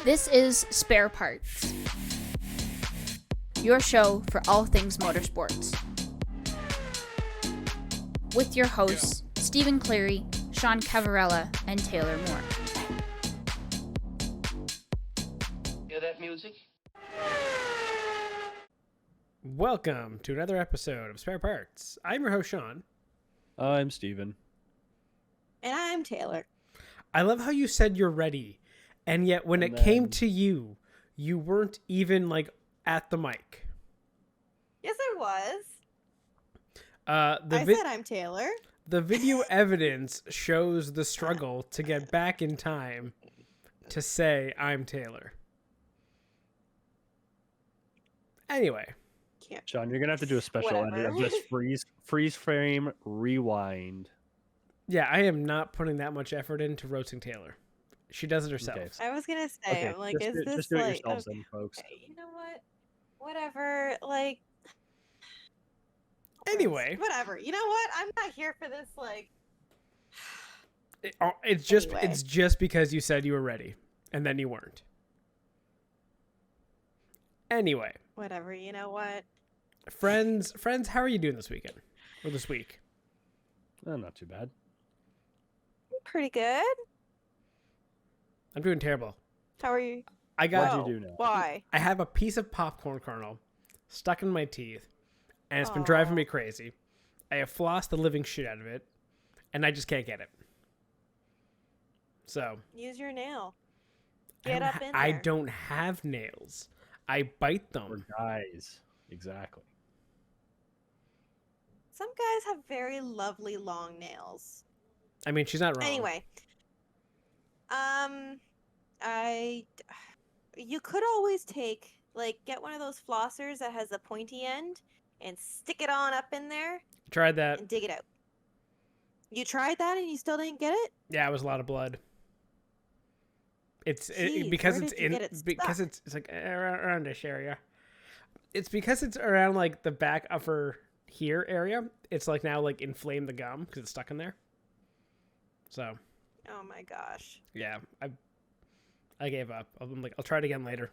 This is Spare Parts, your show for all things motorsports. With your hosts, Stephen Cleary, Sean Cavarella, and Taylor Moore. Hear that music? Welcome to another episode of Spare Parts. I'm your host, Sean. I'm Steven. And I'm Taylor. I love how you said you're ready, and yet when it came to you, you weren't even, at the mic. Yes, I was. I said I'm Taylor. The video evidence shows the struggle to get back in time to say I'm Taylor. Anyway. Sean, you're going to have to do a special edit of this freeze frame rewind. Yeah, I am not putting that much effort into roasting Taylor. She does it herself. Okay. I was going to say, Okay, I'm like, just is this just do it like... yourselves okay, then, folks. okay, you know what? Whatever, like... Anyway. Whatever. You know what? I'm not here for this, like... It's just because you said you were ready, and then you weren't. Anyway. Whatever, you know what? Friends, how are you doing this weekend? Or this week? Not too bad. Pretty good. I'm doing terrible. How are you? What'd you do now? Why? I have a piece of popcorn kernel stuck in my teeth, and it's been driving me crazy. I have flossed the living shit out of it, and I just can't get it. So. Use your nail. Get up in there. I don't have nails. I bite them. Or guys. Exactly. Some guys have very lovely long nails. I mean, she's not wrong. Anyway. You could always get one of those flossers that has a pointy end and stick it on up in there. Tried that. And dig it out. You tried that and you still didn't get it? Yeah, it was a lot of blood. It's like around this area. It's because it's around the back of her here area. It's now inflamed the gum because it's stuck in there. So. Oh my gosh. Yeah, I gave up. I'll try it again later.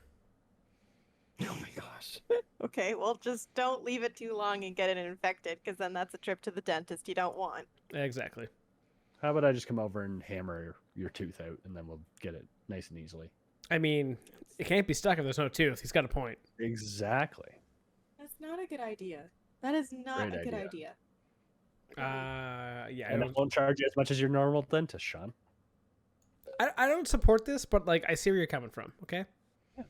Oh my gosh. Okay, well just don't leave it too long and get it infected, because then that's a trip to the dentist you don't want. Exactly. How about I just come over and hammer your tooth out, and then we'll get it nice and easily. I mean, it can't be stuck if there's no tooth. He's got a point. Exactly. That's not a good idea. That is not a good idea. Yeah. And I won't charge you as much as your normal dentist, Sean. I don't support this, but I see where you're coming from. Okay. Yeah.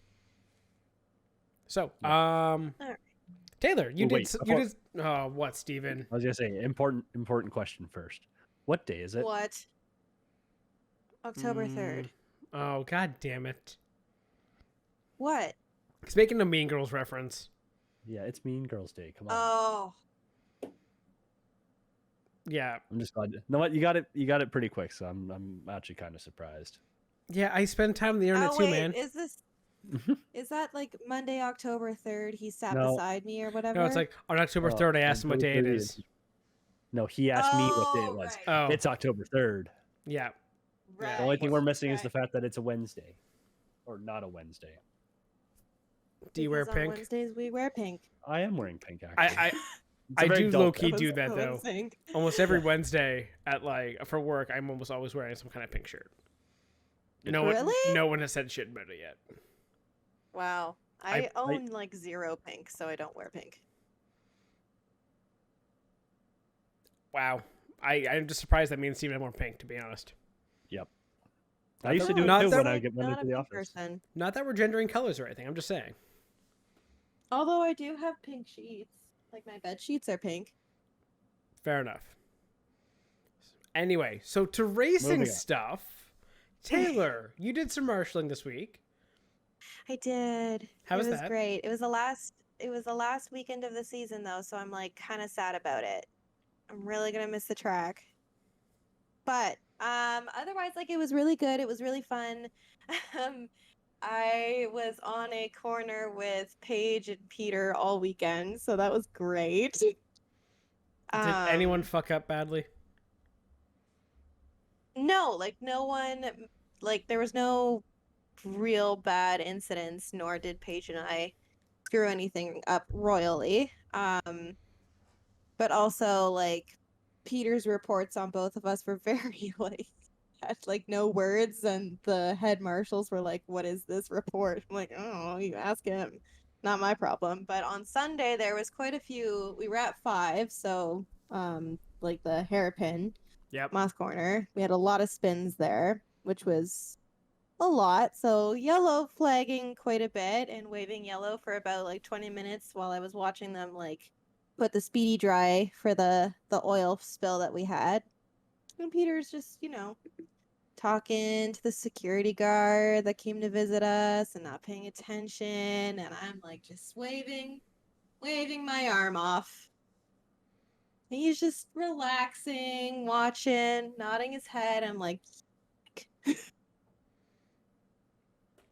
So, Right. Taylor, you did. What? What, Steven? I was gonna say important question first. What day is it? What? October 3rd. Oh, god damn it! What? He's making a Mean Girls reference. Yeah, it's Mean Girls Day. Come on. Oh. Yeah. I'm just glad. You know what? You got it pretty quick, so I'm actually kind of surprised. Yeah, I spend time on the internet too, man. Is that Monday, October 3rd? He sat No. beside me or whatever? No, it's on October 3rd. I asked him what day it is. No, he asked me what day it was. Right. Oh, It's October 3rd. yeah. Right. The only thing we're missing is Right. the fact that it's a Wednesday, or not a Wednesday. Do you wear Because pink? On Wednesdays we wear pink. I am wearing pink. Actually, I do low key I do was that though. posing. Almost every Wednesday at for work, I'm almost always wearing some kind of pink shirt. Really? No one has said shit about it yet. Wow. I own zero pink, so I don't wear pink. Wow. I'm just surprised that me and Steven have more pink, to be honest. Yep. I used to do it Not too that when we're I went Not into a the pink office. person. Not that we're gendering colors or anything. I'm just saying. Although I do have pink sheets. My bed sheets are pink. Fair enough. Anyway, so to racing Moving on. stuff, Taylor, you did some marshalling this week. I did. How was It was that? great. It was the last weekend of the season though, so I'm kind of sad about it. I'm really gonna miss the track. But otherwise, it was really good. It was really fun. I was on a corner with Paige and Peter all weekend, so that was great. Did anyone fuck up badly? No, no one, there was no real bad incidents, nor did Paige and I screw anything up royally. But also like Peter's reports on both of us were very like had like no words, and the head marshals were like, "What is this report?" I'm like, "Oh, you ask him. Not my problem." But on Sunday there was quite a few. We were at 5, so like the hairpin, Yep. Moss Corner. We had a lot of spins there, which was a lot. So yellow flagging quite a bit and waving yellow for about like 20 minutes while I was watching them like put the speedy dry for the oil spill that we had. And Peter's just, talking to the security guard that came to visit us and not paying attention, and I'm like just waving my arm off. And he's just relaxing, watching, nodding his head. I'm like, but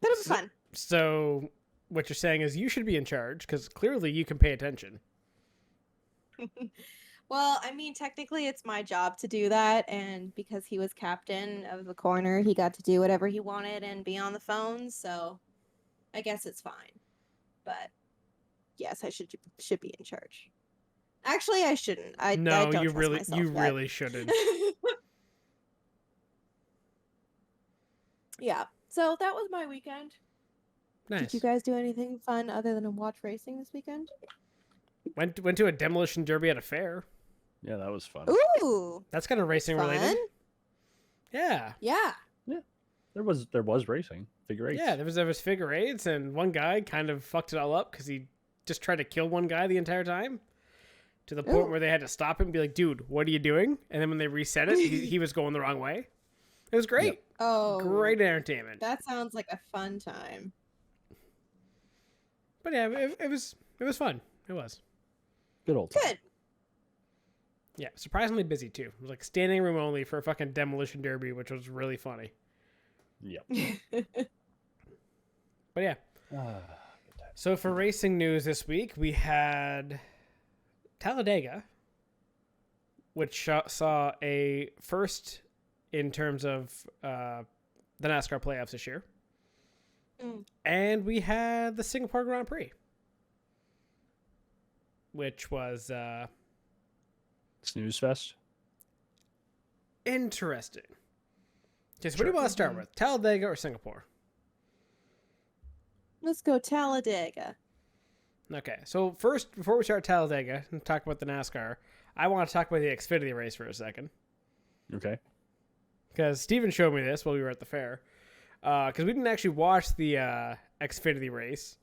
it was fun. So what you're saying is you should be in charge because clearly you can pay attention. Well, I mean, technically it's my job to do that, and because he was captain of the corner, he got to do whatever he wanted and be on the phone, so I guess it's fine. But yes, I should be in charge. Actually, I shouldn't. I don't trust myself yet. really shouldn't. Yeah. So that was my weekend. Nice. Did you guys do anything fun other than watch racing this weekend? Went to a demolition derby at a fair. Yeah, that was fun. Ooh. That's kind of racing Fun. related. Yeah. Yeah. There was racing, figure eights. Yeah, there was figure eights, and one guy kind of fucked it all up because he just tried to kill one guy the entire time, to the point Ooh. where they had to stop him and be like, "Dude, what are you doing?" And then when they reset it, he was going the wrong way. It was great. Yep. Oh. Great entertainment. That sounds like a fun time. But yeah, it was fun. It was. Good old time. Good. Yeah, surprisingly busy too. It was like standing room only for a fucking demolition derby, which was really funny. Yep. But yeah. So for racing news this week, we had Talladega, which saw a first in terms of the NASCAR playoffs this year. And we had the Singapore Grand Prix, which was Snooze fest. interesting. Just what do you want to start with, Talladega or Singapore? Let's go Talladega. Okay, so first, before we start Talladega and talk about the NASCAR, I want to talk about the Xfinity race for a second. Okay. Because Steven showed me this while we were at the fair. Because we didn't actually watch the Xfinity race.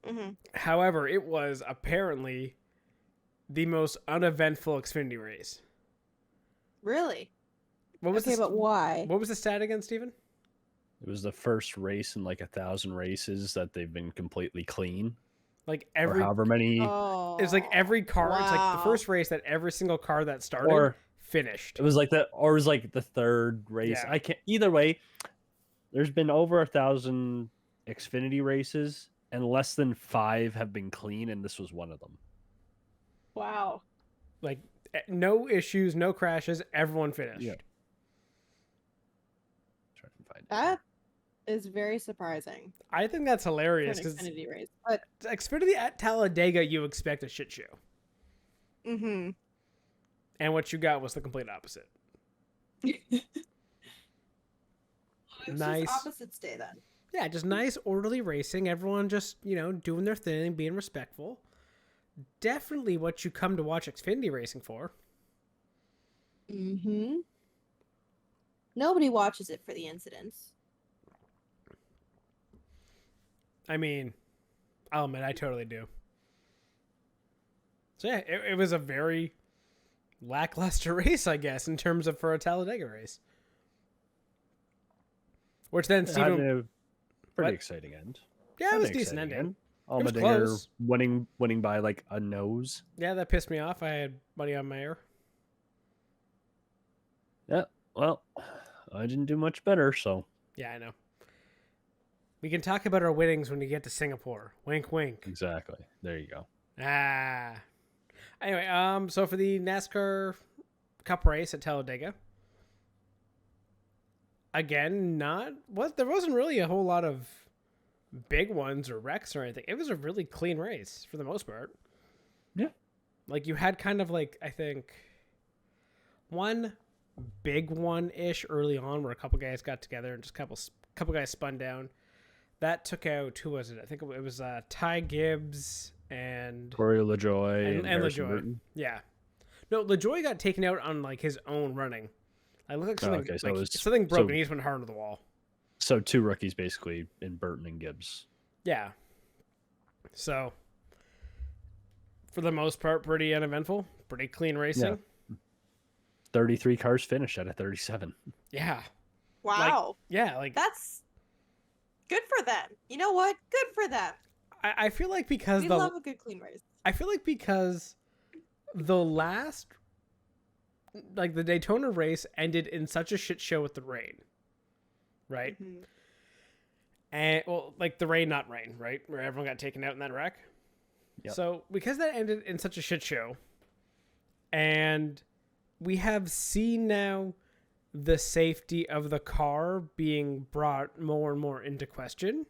Mm-hmm. However, it was apparently the most uneventful Xfinity race. Really? What was Okay, but why? What was the stat again, Steven? It was the first race in like 1,000 races that they've been completely clean. Like Or every, however many. Oh. it's like every car. It's like the Wow. first race that every single car that started Or finished. it was like the third race. Yeah. I can't. Either way, there's been over 1,000 Xfinity races, and less than 5 have been clean, and this was one of them. Wow. Like no issues, no crashes. Everyone finished. Yeah. Try to find it. That is very surprising I think that's for an hilarious because Xfinity race. But Xfinity at Talladega, you expect a shit show, mm-hmm. and what you got was the complete opposite. Nice. Just opposites day then. Yeah, just nice, orderly racing. Everyone just, doing their thing, being respectful. Definitely what you come to watch Xfinity racing for. Mm-hmm. Nobody watches it for the incidents. I mean, I'll admit, I totally do. So yeah, it was a very lackluster race, I guess, in terms of for a Talladega race. Which then, It had Steven... a pretty What? exciting end. Yeah, it Had was an decent exciting ending. end. It was Allmendinger close. winning by like a nose. Yeah, that pissed me off. I had money on Mayer. Yeah, well, I didn't do much better, so Yeah, I know. We can talk about our winnings when we get to Singapore. Wink, wink. exactly. There you go. Ah. Anyway, so for the NASCAR Cup race at Talladega, again, there wasn't really a whole lot of big ones or wrecks or anything. It was a really clean race for the most part. Yeah. Like you had kind of like, I think, one big one-ish early on where a couple guys got together and just a couple guys spun down. That took out, who was it? I think it was Ty Gibbs and Corey LaJoy and Harrison LaJoy. Burton. Yeah. No, LaJoy got taken out on like his own running. I looked like something okay, so it was- something broke so- and he just went hard into the wall. So 2 rookies basically in Burton and Gibbs. Yeah. So for the most part, pretty uneventful, pretty clean racing. 33 cars finished out of 37. Yeah. Wow. Like That's good for them. You know what? Good for them. I feel like because We love a good clean race. I feel like because the last, like the Daytona race ended in such a shit show with the rain, right? Mhm. And well, like the rain, not rain, right? Where everyone got taken out in that wreck. Yep. So because that ended in such a shit show, and we have seen now the safety of the car being brought more and more into question,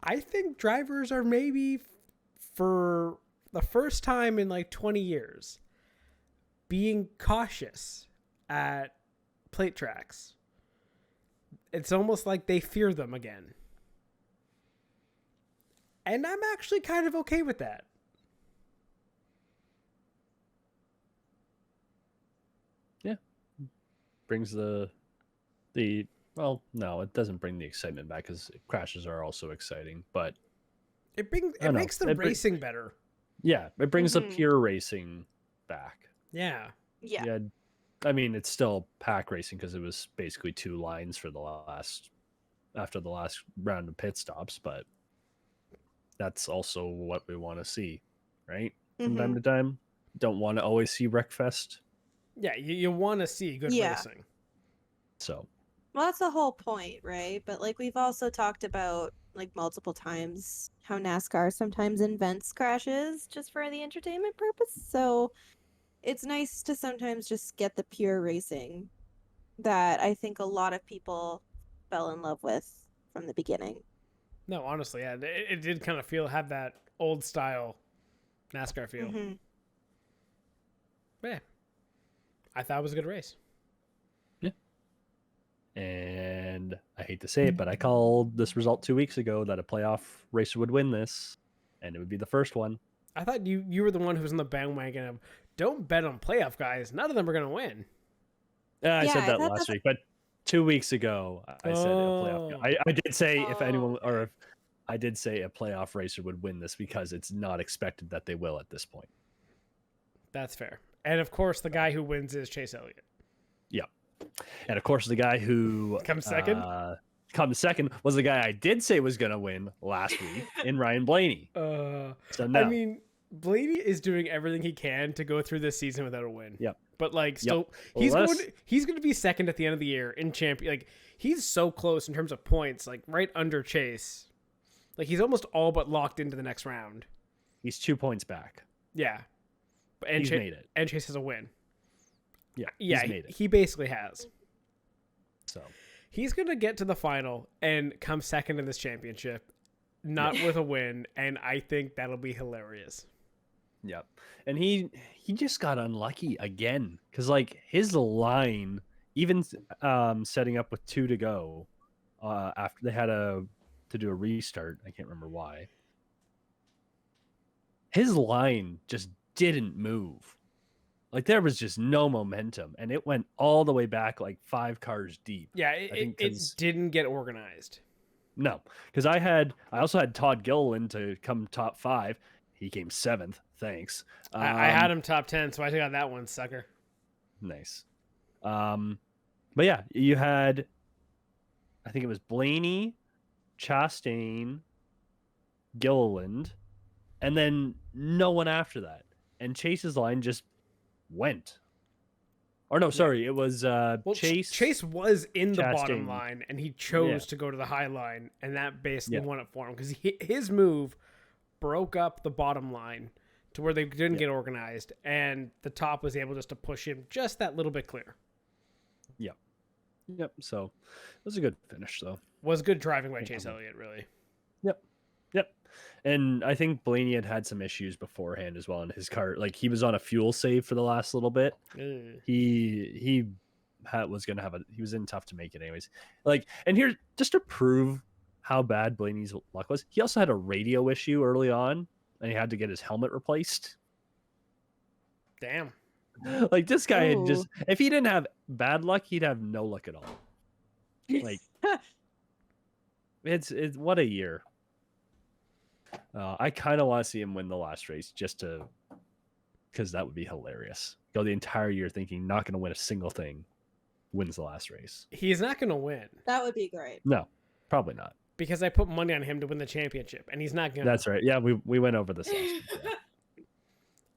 I think drivers are maybe for the first time in like 20 years being cautious at plate tracks. It's almost like they fear them again. And I'm actually kind of okay with that. Yeah. Brings the well, no, it doesn't bring the excitement back because crashes are also exciting, but It know. makes the It bring- racing better. yeah, it brings the Mhm. pure racing back. Yeah. Yeah. Yeah, I mean, it's still pack racing because it was basically 2 lines for after the last round of pit stops, but that's also what we want to see, right? From time Mhm. to time. Don't want to always see Wreckfest. Yeah, you want to see good Yeah. racing. So, Well, that's the whole point, right? But like we've also talked about like multiple times how NASCAR sometimes invents crashes just for the entertainment purpose. So it's nice to sometimes just get the pure racing that I think a lot of people fell in love with from the beginning. No, honestly, yeah, it did kind of have that old style NASCAR feel. Mhm. But yeah, I thought it was a good race. and I hate to say it, but I called this result 2 weeks ago that a playoff racer would win this, and it would be the first one. I thought you were the one who was on the bandwagon of don't bet on playoff guys. None of them are going to win. I Yeah, said I that thought last that's- week, but 2 weeks ago I said a playoff. Oh. I did say if anyone Oh, or if I did say a playoff racer would win this because it's not expected that they will at this point. That's fair. And of course, the guy who wins is Chase Elliott. And of course, the guy who Comes second? comes second was the guy I did say was going to win last week in Ryan Blaney. So no, I mean, Blaney is doing everything he can to go through this season without a win. Yep. But like, Yep. still, Well, he's going to be second at the end of the year in champion. Like, he's so close in terms of points, like right under Chase. Like, he's almost all but locked into the next round. he's 2 points back. Yeah. And He's made it. And Chase has a win. Yeah, he's made it. He basically has. So He's going to get to the final and come second in this championship, not with a win, and I think that'll be hilarious. yep. And he just got unlucky again because like his line, even setting up with 2 to go, after they had to do a restart. I can't remember why. His line just didn't move. Like there was just no momentum, and it went all the way back like 5 cars deep. Yeah, I think it 'cause- didn't get organized. No, because I also had Todd Gilliland to come top 5. He came 7th. Thanks. I had him top 10, so I got that one, sucker. Nice. But yeah, you had, I think it was Blaney, Chastain, Gilliland, and then no one after that. And Chase's line just went. Or no, sorry, it was Well, Chase. Chase was in the bottom Chastain. line, and he chose to go to the high line, and that basically won it for him because his move broke up the bottom line to where they didn't get organized, and the top was able just to push him just that little bit clear. Yeah. Yep. So it was a good finish, though. Was good driving by Chase Elliott, really. Yep. And I think Blaney had some issues beforehand as well in his car. Like he was on a fuel save for the last little bit. Ugh. He was going to have he was in tough to make it anyways. Like, and here just to prove how bad Blaney's luck was, he also had a radio issue early on and he had to get his helmet replaced. Damn. Like this guy had Ooh. just, if he didn't have bad luck, he'd have no luck at all. Like it's what a year. I kind of want to see him win the last race just because that would be hilarious. Go the entire year thinking not going to win a single thing, wins the last race. He's not going to win That would be great. No, probably not. because I put money on him to win the championship, and he's not going to. That's right. Yeah, we went over this last week. Yeah.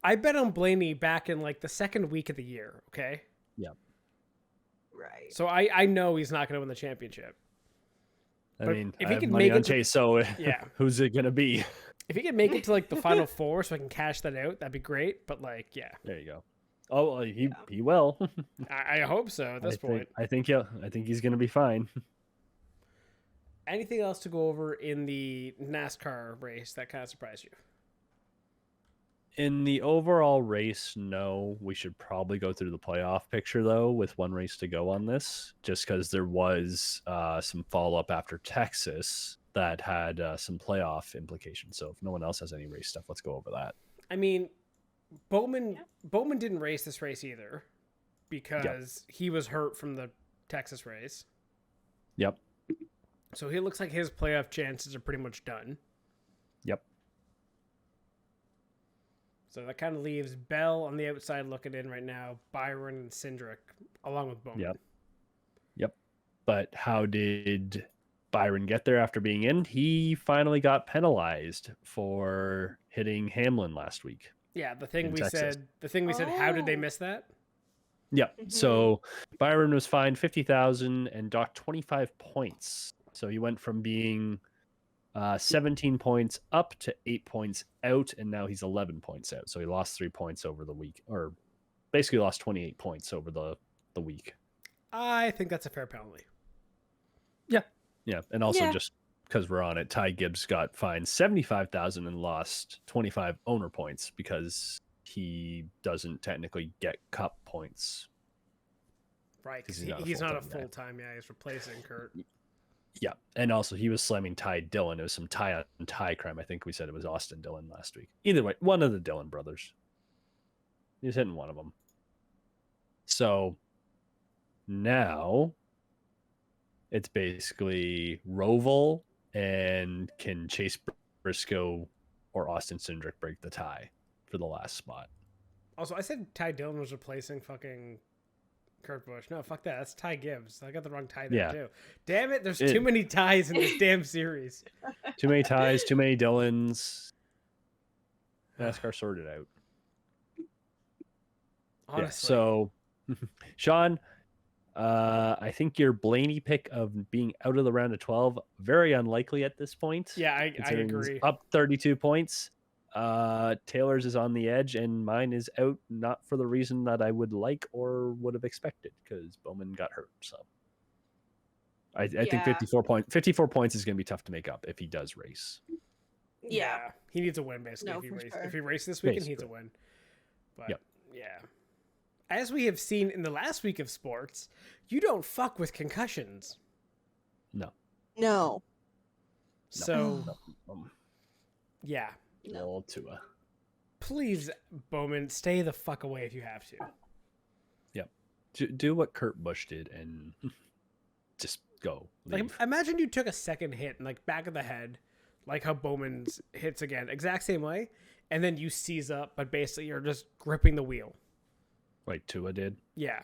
I bet on Blaney back in like the second week of the year, okay? Right. So I know he's not going to win the championship. I But mean, if I he have can money make on it to- Chase, so Yeah. who's it going to be? If he can make it to like the final four so I can cash that out, that'd be great. But like, yeah, There you go. Oh, well, he will. I hope so at this point. I think he's going to be fine. Anything else to go over in the NASCAR race that kind of surprised you? In the overall race, no. We should probably go through the playoff picture, though, with one race to go on this, just because there was some follow-up after Texas that had some playoff implications. So if no one else has any race stuff, let's go over that. I mean, Bowman didn't race this race either because he was hurt from the Texas race. Yep. So he looks like his playoff chances are pretty much done. Yep. So that kind of leaves Bell on the outside looking in right now, Byron and Cindric, along with Bowman. Yep. But how did Byron get there after being in? He finally got penalized for hitting Hamlin last week. Yeah, the thing In we Texas. said, how did they Oh. miss that? Yep. Mhm. So Byron was fined 50,000 and docked 25 points. So he went from being 17 points up to 8 points out, and now he's 11 points out. So he lost 3 points over the week, or basically lost 28 points over the week. I think that's a fair penalty. Yeah, and also Yeah. just because we're on it, Ty Gibbs got fined 75,000 and lost 25 owner points because he doesn't technically get cup points. Right, 'Cause because he's he's not a not a full-time guy. full-time, yeah, he's replacing Kurt. Yeah, and also he was slamming Ty Dillon. It was some Ty on Ty crime. I think we said it was Austin Dillon last week. Either way, one of the Dillon brothers. He was hitting one of them. So now it's basically Roval and can Chase Briscoe or Austin Cindric break the tie for the last spot. Also, I said Ty Dillon was replacing fucking Kurt Busch. No, fuck that. That's Ty Gibbs. I got the wrong Ty there, Yeah. too. Damn it, there's too many ties in this damn series. Too many ties, too many Dillons. NASCAR sorted out. Honestly. Yeah, so, Sean, I think your Blaney pick of being out of the round of 12, very unlikely at this point. Yeah, I considering he's agree. Up 32 points. Taylor's is on the edge, and mine is out, not for the reason that I would like or would have expected, because Bowman got hurt. So I think Yeah. 54 points is going to be tough to make up if he does race. Yeah. He needs a win, basically. No, if, he for race, sure. if he races this weekend, he needs a Basically. win. But, Yep. yeah. As we have seen in the last week of sports, you don't fuck with concussions. No. So, Um, yeah. No. Little Tua. Please, Bowman, stay the fuck away if you have to. Do what Kurt Busch did and just go. Like, Leave. imagine you took a second hit and like back of the head, like how Bowman's hits again, exact same way, and then you seize up, but basically you're just gripping the wheel. Like Tua did. Yeah.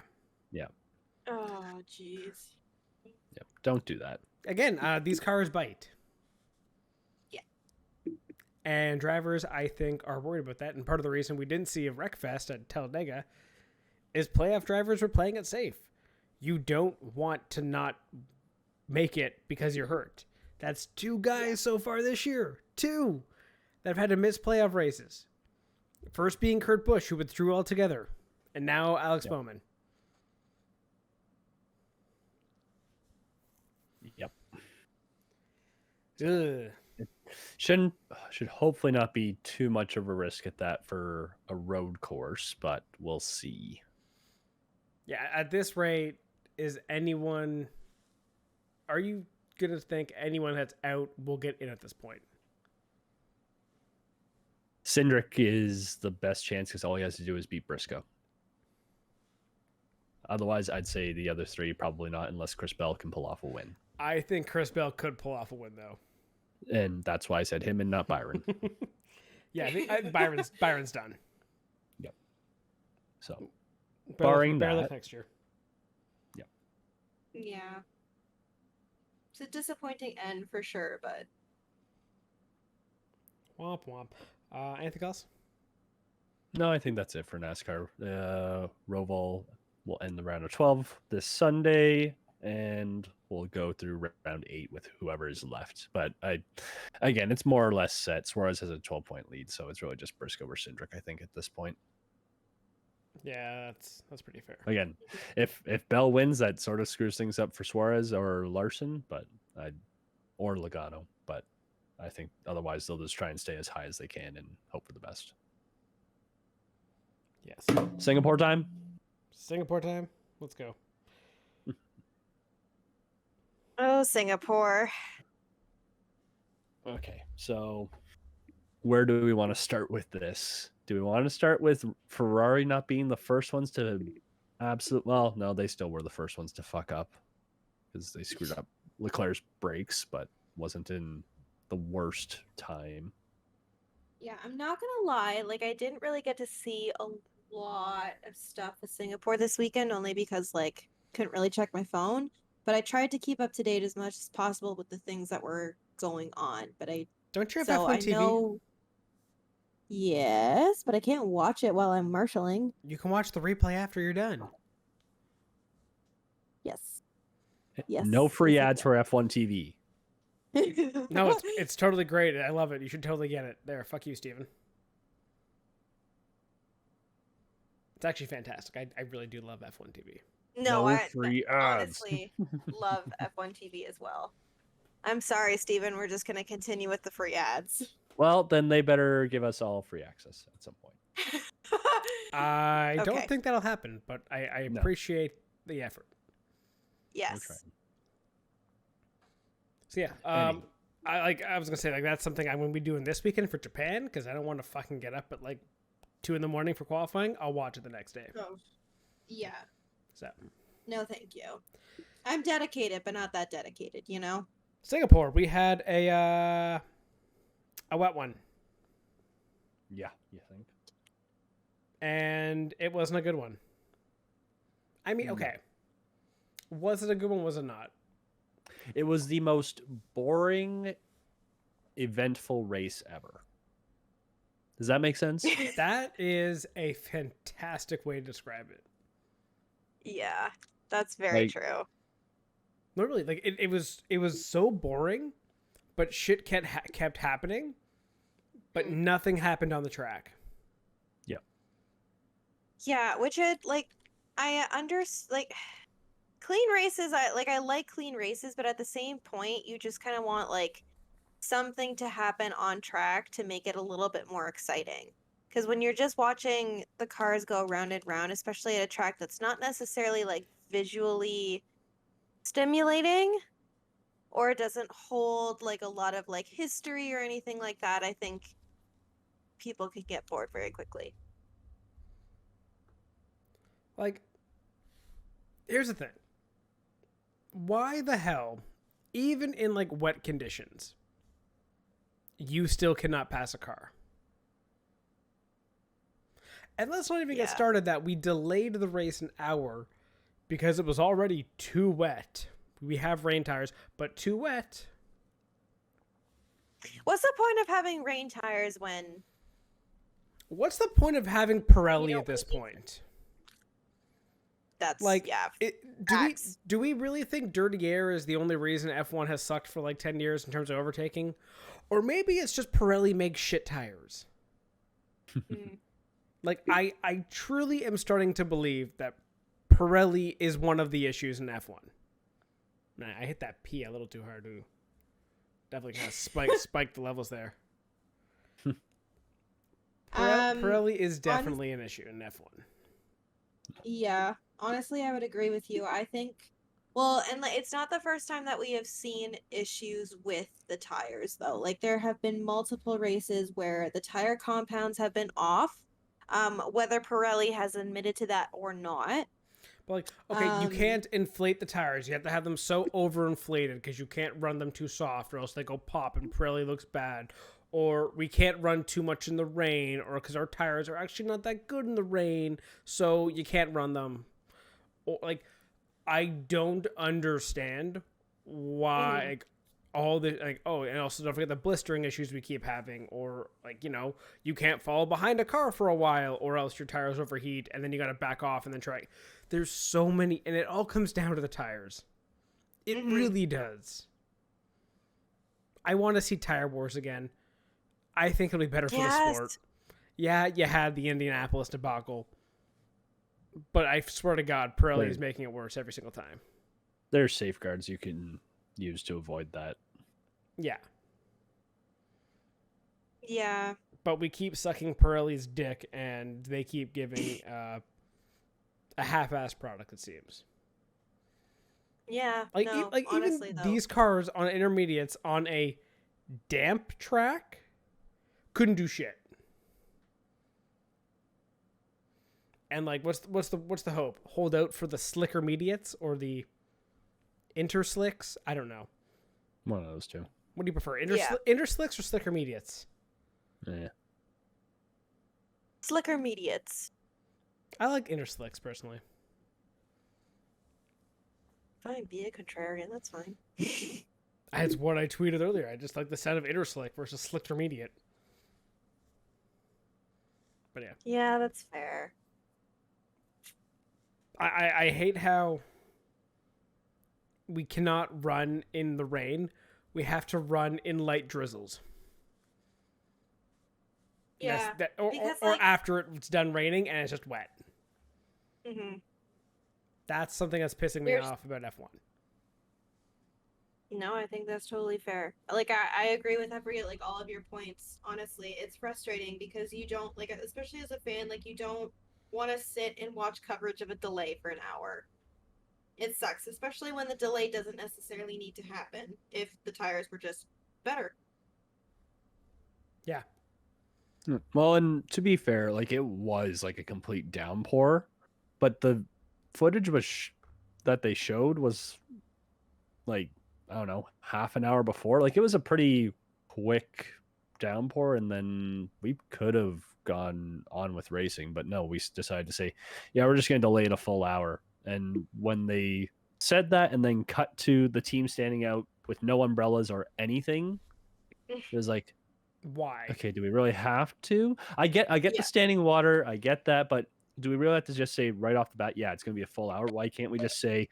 Oh, jeez. Yeah. Don't do that. Again, these cars bite. Yeah. And drivers, I think, are worried about that. And part of the reason we didn't see a wreck fest at Talladega is playoff drivers were playing it safe. You don't want to not make it because you're hurt. That's 2 guys so far this year. 2 that have had to miss playoff races. First being Kurt Busch, who withdrew altogether. And now Alex Yeah. Bowman. Ugh. Should hopefully not be too much of a risk at that for a road course, but we'll see. Yeah, at this rate, are you going to think anyone that's out will get in at this point? Cindric is the best chance because all he has to do is beat Briscoe. Otherwise, I'd say the other three probably not, unless Chris Bell can pull off a win. I think Chris Bell could pull off a win, though. And that's why I said him and not Byron. Yeah, I think Byron's done. Yep. So, Barring barring that, next year. Yeah. It's a disappointing end for sure, but Womp womp. Anything else? no, I think that's it for NASCAR. Roval will end the round of 12 this Sunday, and we'll go through round 8 with whoever is left. But again, it's more or less set. Suarez has a 12-point lead, so it's really just Briscoe or Cindric, I think, at this point. Yeah, that's pretty fair. Again, if Bell wins, that sort of screws things up for Suarez or Larson, or Logano. But I think otherwise they'll just try and stay as high as they can and hope for the best. Yes. Singapore time. Singapore time. Let's go. oh, Singapore. Okay, so where do we want to start with this? Do we want to start with Ferrari not being the first ones to well, no, they still were the first ones to fuck up because they screwed up Leclerc's brakes, but wasn't in the worst time. Yeah, I'm not gonna lie. Like, I didn't really get to see a lot of stuff with Singapore this weekend, only because like couldn't really check my phone. But I tried to keep up to date as much as possible with the things that were going on. But Don't you have so F1 I TV? know. Yes, but I can't watch it while I'm marshalling. You can watch the replay after you're done. Yes. Yes. No free yes, I ads for F1 TV. can. No, it's totally great. I love it. You should totally get it. There, fuck you, Steven. It's actually fantastic. I really do love F1 TV. No, No I free ads. honestly love F1 TV as well. I'm sorry, Steven. We're just going to continue with the free ads. Well, then they better give us all free access at some point. I Okay. don't think that'll happen, but I No. appreciate the effort. We're Yes. trying. So yeah, I was gonna say, like, that's something I'm gonna be doing this weekend for Japan because I don't want to fucking get up at like 2 a.m. for qualifying. I'll watch it the next day. Oh, yeah. So No, thank you. I'm dedicated, but not that dedicated, you know? Singapore, we had a wet one, Yeah, you think? and it wasn't a good one. I mean, No. okay, was it a good one? Was it not? It was the most boring, eventful race ever. Does that make sense? That is a fantastic way to describe it. Yeah, that's very Like- true. Literally, like it was so boring, but shit kept happening, but nothing happened on the track. Yeah, which I like clean races. I like clean races, but at the same point, you just kind of want like something to happen on track to make it a little bit more exciting. Because when you're just watching the cars go round and round, especially at a track that's not necessarily like visually stimulating, or it doesn't hold like a lot of like history or anything like that, I think people could get bored very quickly. Like, here's the thing. Why the hell, even in like wet conditions, you still cannot pass a car? And let's not even get Yeah. started that we delayed the race an hour because it was already too wet. We have rain tires, but too wet. What's the point of having rain tires when What's the point of having Pirelli You at this don't- point? that's Like, yeah. do we really think dirty air is the only reason F1 has sucked for like 10 years in terms of overtaking? Or maybe it's just Pirelli makes shit tires. Mm. Like, I truly am starting to believe that Pirelli is one of the issues in F1. I hit that P a little too hard. Ooh. definitely kind of spiked the levels there. Pirelli is definitely an issue in F1. Yeah, honestly, I would agree with you. I think, well, and it's not the first time that we have seen issues with the tires, though. Like, there have been multiple races where the tire compounds have been off, whether Pirelli has admitted to that or not. But like, okay, you can't inflate the tires. You have to have them so overinflated because you can't run them too soft, or else they go pop and Pirelli looks bad. Or we can't run too much in the rain, or because our tires are actually not that good in the rain, so you can't run them. Or like, I don't understand why like all the like. Oh, and also don't forget the blistering issues we keep having, or like you can't fall behind a car for a while, or else your tires overheat, and then you got to back off and then try. There's so many, and it all comes down to the tires. It really does. I want to see tire wars again. I think it'll be better for the sport. Yeah, you had the Indianapolis debacle, but I swear to God, Pirelli is making it worse every single time. There's safeguards you can use to avoid that. Yeah. Yeah. But we keep sucking Pirelli's dick, and they keep giving a half-assed product, it seems. Yeah. Like, honestly, even though, these cars on intermediates on a damp track couldn't do shit. And like, what's the hope? Hold out for the slicker mediates or the interslicks? I don't know. One of those two. What do you prefer? Interslicks or slicker mediates? Yeah. slicker mediates. I like interslicks personally. Fine, be a contrarian. That's fine. That's what I tweeted earlier. I just like the sound of interslick versus slicker mediate. But yeah. Yeah, that's fair. I hate how we cannot run in the rain. We have to run in light drizzles. Yeah. Or after it's done raining and it's just wet. Mm-hmm. That's something that's pissing me off about F1. No, I think that's totally fair. Like, I agree with all of your points. Honestly, it's frustrating because you don't, like, especially as a fan, like, you don't want to sit and watch coverage of a delay for an hour. It sucks, especially when the delay doesn't necessarily need to happen if the tires were just better. Yeah. Well, and to be fair, like, it was like a complete downpour, but the footage that they showed was like, I don't know, half an hour before. Like, it was a pretty quick downpour, and then we could have gone on with racing, but no, we decided to say, yeah, we're just going to delay it a full hour. And when they said that and then cut to the team standing out with no umbrellas or anything, it was like, why? Okay, do we really have to? I get the standing water, I get that, but do we really have to just say right off the bat, yeah, it's going to be a full hour? Why can't we just say,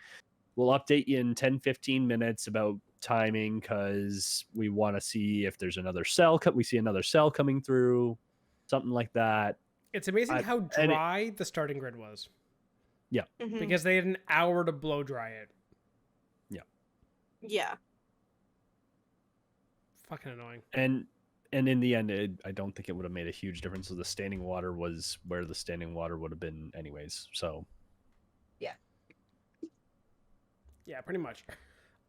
we'll update you in 10-15 minutes about timing because we want to see if there's another cell. We see another cell coming through, something like that. It's amazing how dry the starting grid was. Yeah. Mm-hmm. Because they had an hour to blow dry it. Yeah. Yeah. Fucking annoying. And in the end, I don't think it would have made a huge difference. So the standing water was where the standing water would have been anyways. So. Yeah, pretty much.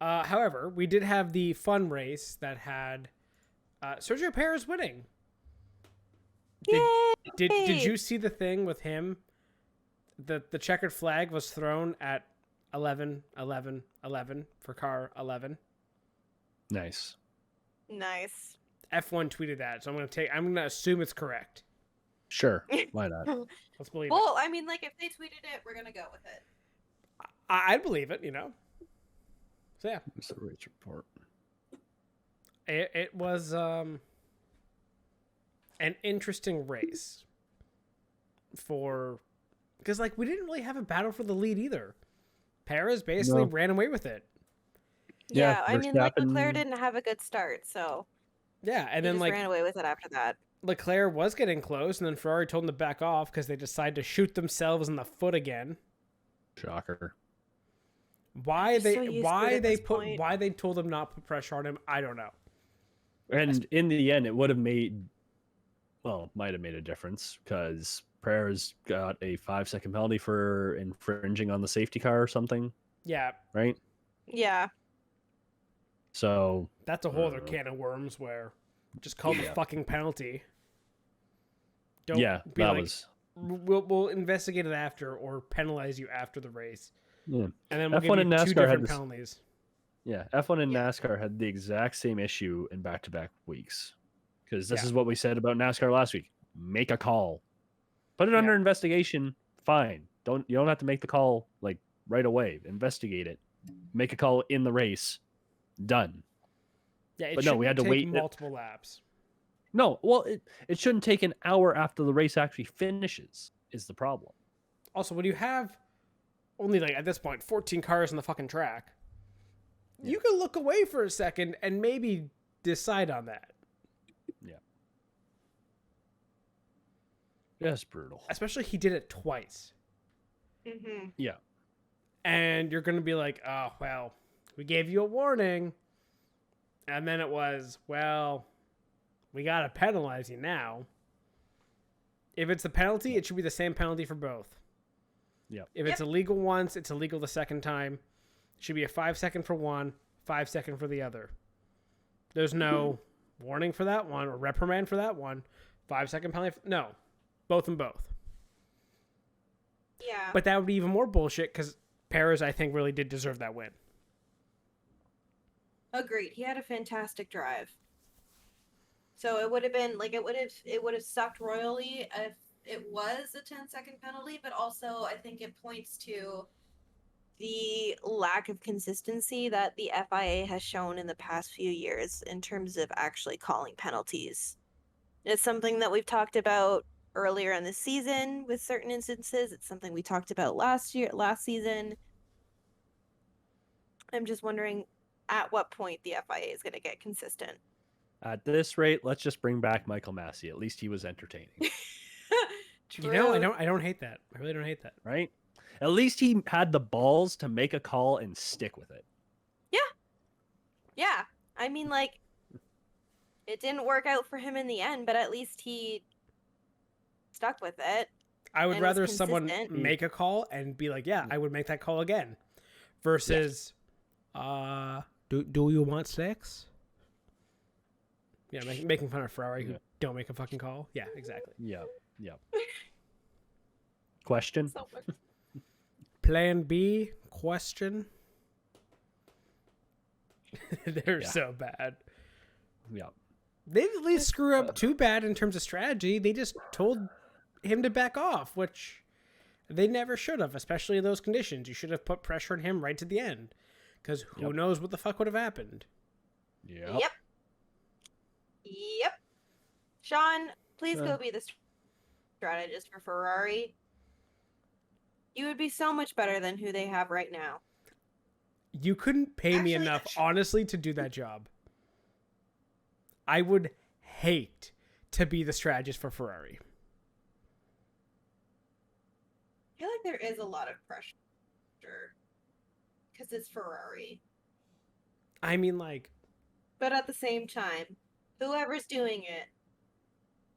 However, we did have the fun race that had Sergio Perez winning. Did you see the thing with him? The checkered flag was thrown at 11 for car 11. Nice. F1 tweeted that, so I'm gonna assume it's correct. Sure, why not? Let's believe it. Well, I mean, like, if they tweeted it, we're gonna go with it. I'd believe it, So yeah, It's a race report. it was an interesting race because like we didn't really have a battle for the lead either. Perez basically ran away with it. Yeah, I mean, like, Verstappen- Leclerc didn't have a good start, so Yeah, and he then just like ran away with it after that. Leclerc was getting close, and then Ferrari told him to back off because they decided to shoot themselves in the foot again. Shocker. Why just so used to it at this point. why they told him not to put pressure on him, I don't know. And in the end, it would have might have made a difference because Prayers got a 5-second penalty for infringing on the safety car or something, Yeah, right? Yeah. So that's a whole other can of worms where just call the fucking penalty. Don't be that like, was. we'll investigate it after or penalize you after the race. Yeah. And then we'll F1 give you and two NASCAR had different this- penalties. Yeah, F1 and NASCAR had the exact same issue in back-to-back weeks. Because this Yeah. is what we said about NASCAR last week. Make a call. Put it under Yeah. investigation. Fine. You don't have to make the call like right away. Investigate it. Make a call in the race. Done. Yeah, But no, we had to take wait- multiple laps. No, well, it shouldn't take an hour after the race actually finishes, is the problem. Also, when you have only, like, at this point, 14 cars on the fucking track, you can look away for a second and maybe decide on that. Yeah. That's brutal. Especially he did it twice. Mm-hmm. Yeah. And you're going to be like, oh, well, we gave you a warning. And then it was, well, we got to penalize you now. If it's the penalty, it should be the same penalty for both. Yeah. If it's illegal once, it's illegal the second time. It should be a 5-second for one, 5-second for the other. There's no warning for that one or reprimand for that one. 5-second penalty. No. Both and both. Yeah. But that would be even more bullshit because Perez, I think, really did deserve that win. Agreed. He had a fantastic drive. So it would have been like it would have sucked royally if it was a 10-second penalty, but also I think it points to the lack of consistency that the FIA has shown in the past few years in terms of actually calling penalties. It's something that we've talked about earlier in the season with certain instances. It's something we talked about last season. I'm just wondering at what point the FIA is going to get consistent. At this rate, let's just bring back Michael Massey. At least he was entertaining, You know, I don't hate that. I really don't hate that. right? At least he had the balls to make a call and stick with it. Yeah. I mean, like, it didn't work out for him in the end, but at least he stuck with it. I would And was rather someone consistent. make a call and be like, yeah, I would make that call again. Versus, do you want sex? Yeah, making fun of Ferrari who don't make a fucking call. Yeah, exactly. Yeah. Question? So much. Plan B question. They're Yeah. so bad. Yeah. They didn't at least screw up too bad in terms of strategy. They just told him to back off, which they never should have, especially in those conditions. You should have put pressure on him right to the end, because who knows what the fuck would have happened. Yeah. Yep. Sean, please go be the strategist for Ferrari. You would be so much better than who they have right now. You couldn't pay me Actually, enough, honestly, to do that job. I would hate to be the strategist for Ferrari. I feel like there is a lot of pressure because it's Ferrari. I mean, like, But at the same time, whoever's doing it,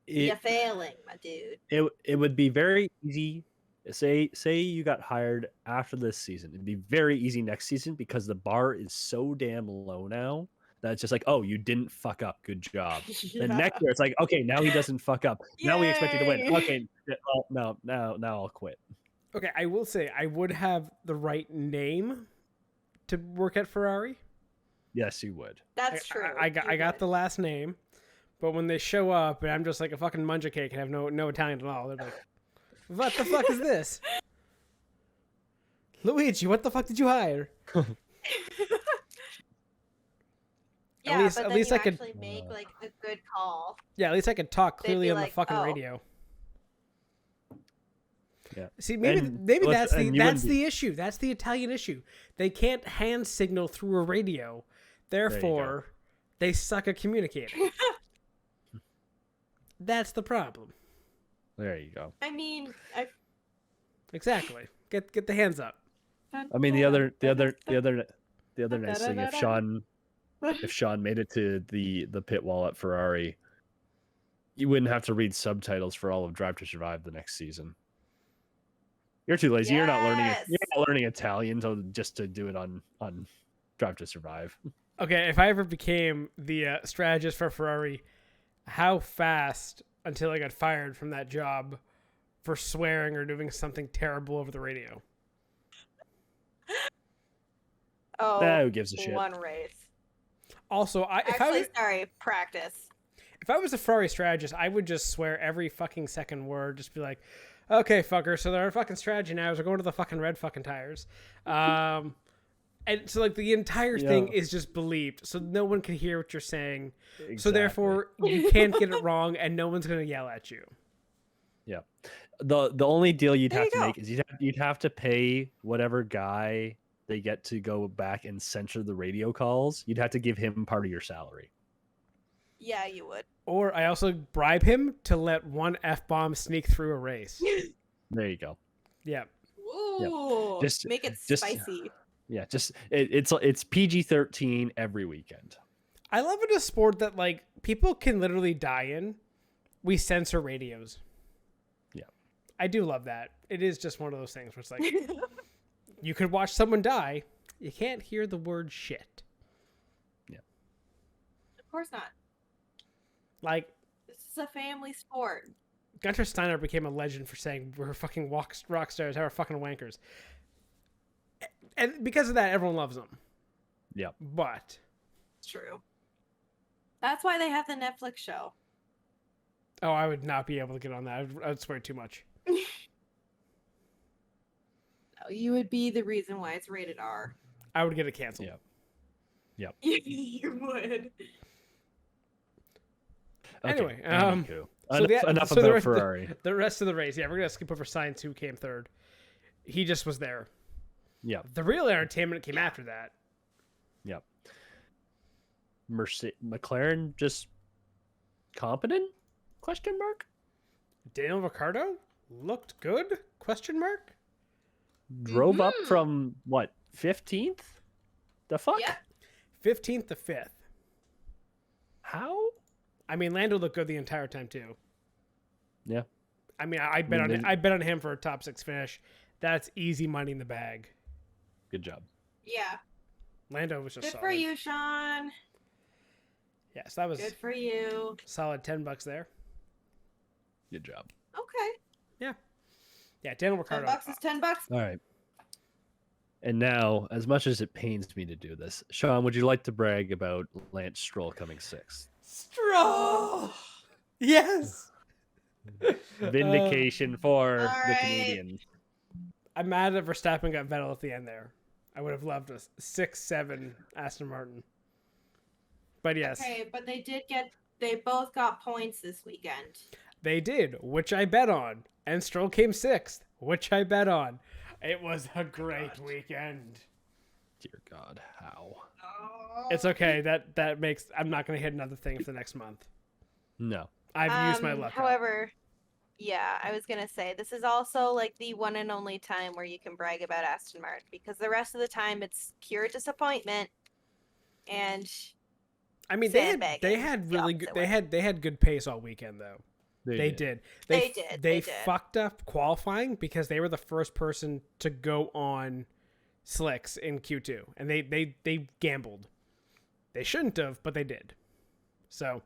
It, you're failing, my dude. it would be very easy. Say you got hired after this season. It'd be very easy next season because the bar is so damn low now that it's just like, oh, you didn't fuck up. Good job. Then next year it's like, okay, now he doesn't fuck up. Now we expect you to win. Yay. Okay, well, now I'll quit. okay, I will say I would have the right name to work at Ferrari. Yes, you would. That's true. I got the last name, but when they show up and I'm just like a fucking munja cake and have no Italian at all, they're like, what the fuck is this? Luigi, what the fuck did you hire? Yeah, least- but at then least you I could- actually make like a good call. Yeah, at least I could talk They'd clearly be on the like, fucking "Oh." radio. Yeah. See, maybe And- maybe well, that's and you wouldn't the issue. That's the Italian issue. They can't hand signal through a radio. Therefore, they suck at communicating. That's the problem. There you go. I mean, Exactly. Get the hands up. I mean, the other nice thing, if if Sean made it to the pit wall at Ferrari, you wouldn't have to read subtitles for all of Drive to Survive the next season. You're too lazy. You're not learning it. Yes. You're not learning Italian just to do it on Drive to Survive. Okay, if I ever became the strategist for Ferrari, how fast until I got fired from that job for swearing or doing something terrible over the radio? Oh, Who gives a shit? one race. Also, Practice. if I was a Ferrari strategist, I would just swear every fucking second word. Just be like, okay, fucker, so our fucking strategy now is we're going to the fucking red fucking tires. And so, like, the entire thing is just bleeped, so no one can hear what you're saying. Exactly. So, therefore, you can't get it wrong, and no one's going to yell at you. Yeah. The only deal you'd There have you to go. make is you'd have to pay whatever guy they get to go back and censor the radio calls. You'd have to give him part of your salary. Yeah, you would. Or I also bribe him to let one F-bomb sneak through a race. There you go. Yeah. Ooh, Just- make it just- spicy. Yeah, just it's PG-13 every weekend. I love it a sport that, like, people can literally die in. We censor radios. Yeah. I do love that. It is just one of those things where it's like, you could watch someone die. You can't hear the word shit. Of course not. Like, This is a family sport. Gunter Steiner became a legend for saying we're fucking rock stars, how we're fucking wankers. And because of that, everyone loves them. Yep. But, It's true. That's why they have the Netflix show. oh, I would not be able to get on that. I would swear too much. You would be the reason why it's rated R. I would get it canceled. Yep. You would. Anyway, anywho. so enough so the about rest- Ferrari. The rest of the race, yeah, we're going to skip over Sainz, who came third. He just was there. Yeah. The real entertainment came after that. Yep. McLaren just competent? Question mark. Daniel Ricciardo looked good? Question mark. Drove up from what 15th? The fuck? Yeah. 15th to 5th. How? I mean, Lando looked good the entire time too. Yeah. I mean, I bet on I bet on him for a top 6 finish. That's easy money in the bag. Good job. Yeah. Lando was just Good solid. for you, Sean. Yes, that was Good for you. solid $10 there. Good job. Okay. Yeah, Daniel Ricciardo. $10 is $10. All right. And now, as much as it pains me to do this, Sean, would you like to brag about Lance Stroll coming 6th? Stroll. Yes. Vindication for All the right. Canadians. I'm mad that Verstappen got Vettel at the end there. I would have loved a 6-7 Aston Martin. But yes, Okay, but they both got points this weekend. they did, which I bet on. And Stroll came 6th, which I bet on. It was a great weekend. Dear God, how? It's okay. That makes I'm not going to hit another thing for the next month. No. I've used my luck. up. However, yeah, I was gonna say this is also like the one and only time where you can brag about Aston Martin because the rest of the time it's pure disappointment. And I mean, they sandbagging had the really opposite good. way. They had good pace all weekend though. They did. They did. They fucked up qualifying because they were the first person to go on slicks in Q2, and they gambled. They shouldn't have, but they did. So,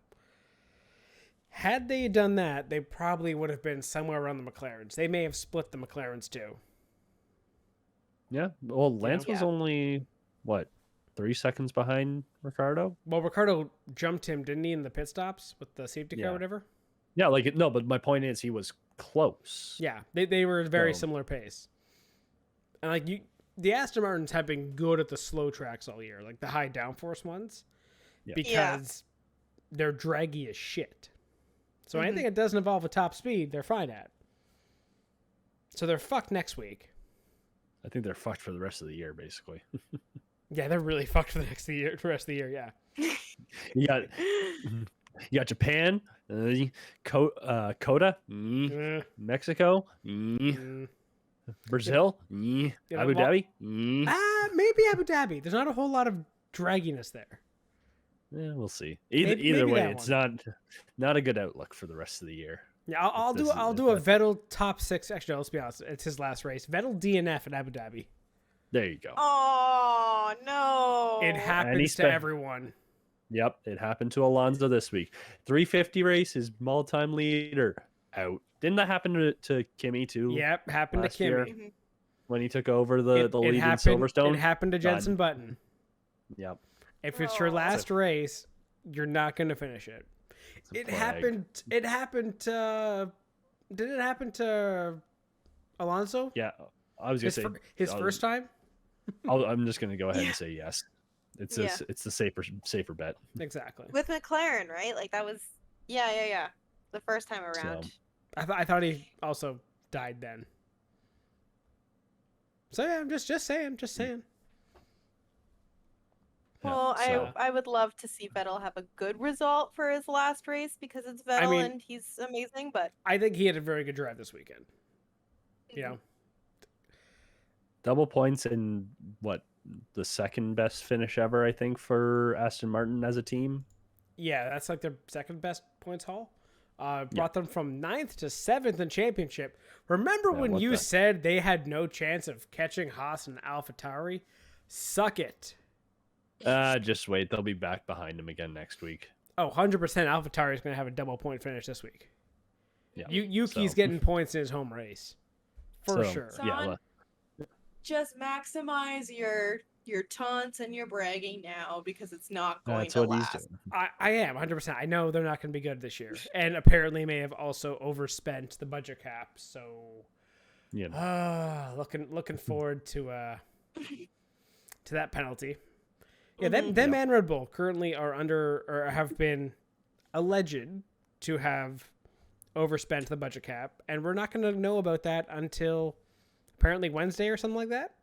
had they done that, they probably would have been somewhere around the McLarens. They may have split the McLarens too. Yeah. Well, Lance was Yeah. only, what, 3 seconds behind Ricardo? Well, Ricardo jumped him, didn't he, in the pit stops with the safety car Yeah. or whatever? Yeah, no, but my point is he was close. Yeah, they were very So- similar pace. And like the Aston Martins have been good at the slow tracks all year, like the high downforce ones, Yeah. because they're draggy as shit. So anything that doesn't involve a top speed, they're fine at. So they're fucked next week. I think they're fucked for the rest of the year, basically. Yeah, they're really fucked for the rest of the year. Yeah. You got Japan, Coda, Mexico, Brazil, Abu well- Dhabi. Maybe Abu Dhabi. There's not a whole lot of dragginess there. We'll see. Maybe Either way, that it's one. not a good outlook for the rest of the year. Yeah, I'll This do a is- Vettel top 6. Actually, let's be honest. It's his last race. Vettel DNF in Abu Dhabi. There you go. Oh no! It happens to everyone. Yep, it happened to Alonso this week. 350 race, his all-time leader out. Didn't that happen to Kimi too? Yep, happened to last year? Kimi. When he took over the lead in happened, Silverstone. It happened to Jenson Button. Yep. If it's your last race, you're not going to finish it. It happened. It happened to. Did it happen to Alonso? Yeah, I was gonna say his first time. I'm just gonna go ahead and say yes. It's the safer bet. Exactly. With McLaren, right? Like that was yeah. The first time around. So, I thought he also died then. So yeah, I'm just saying. Well, so- I would love to see Vettel have a good result for his last race because it's Vettel and he's amazing. But I think he had a very good drive this weekend. You know, double points in what the second best finish ever, I think, for Aston Martin as a team. yeah, that's like their second best points haul. Brought them from 9th to 7th in championship. Remember when you said they had no chance of catching Haas and AlphaTauri? Suck it. Just wait. They'll be back behind him again next week. Oh, 100% AlphaTauri is going to have a double point finish this week. Yeah. Yuki's getting points in his home race. For sure. Son, just maximize your taunts and your bragging now because it's not going to last. I am 100%. I know they're not going to be good this year, and apparently may have also overspent the budget cap. So, looking forward to that penalty. Yeah, them and Red Bull currently are under or have been alleged to have overspent the budget cap, and we're not going to know about that until apparently Wednesday or something like that.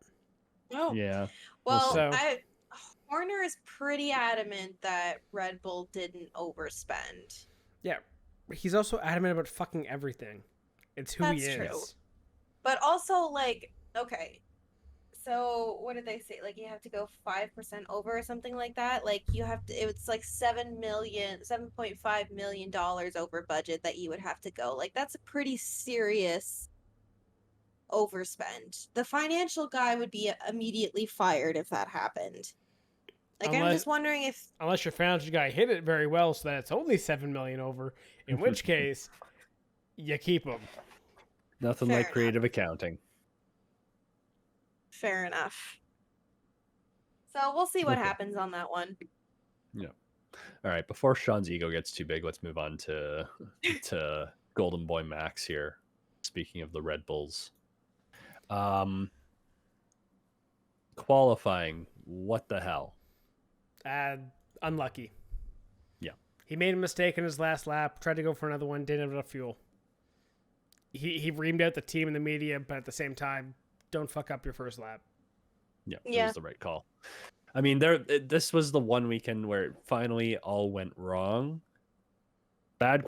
Oh. Yeah. Well, Horner is pretty adamant that Red Bull didn't overspend. Yeah. He's also adamant about fucking everything. It's who he is. That's true. But also, like, okay. So, what did they say? Like, you have to go 5% over or something like that? Like, you have to, it's like $7.5 million over budget that you would have to go. Like, that's a pretty serious overspend. The financial guy would be immediately fired if that happened. Like, I'm just wondering if... Unless your financial guy hit it very well so that it's only $7 million over, in which case, you keep him. Nothing like creative accounting. Fair enough. So we'll see what happens on that one. Yeah. All right. Before Sean's ego gets too big, let's move on to Golden Boy Max here. Speaking of the Red Bulls. Qualifying. What the hell? Unlucky. Yeah. He made a mistake in his last lap, tried to go for another one, didn't have enough fuel. He reamed out the team and the media, but at the same time, don't fuck up your first lap. Yeah, it was the right call. I mean, this was the one weekend where it finally all went wrong. Not